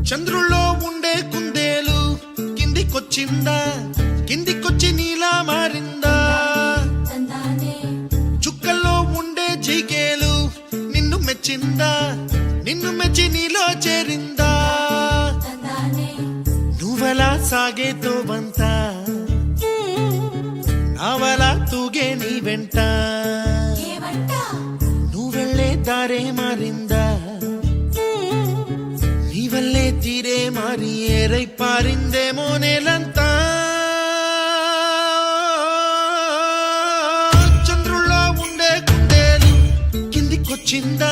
చంద్రుల్లో ఉండే కుందేలు కిందికొచ్చిందా, కిందికొచ్చి నీలా మారిందా? చుక్కల్లో ఉండే జిగేలు నిన్ను మెచ్చిందా, నిన్ను మెచ్చి నీలో చేరిందా? నువ్వలా సాగేతో బంత, నావలా తూగే నీ వెంట, నువ్వెళ్ళే దారే మారిందా, నీ వల్లే తీరే మారి ఏరై పారిందేమో నేలంతా. చంద్రుల్లో ఉండే కుందేలు కిందికొచ్చిందా,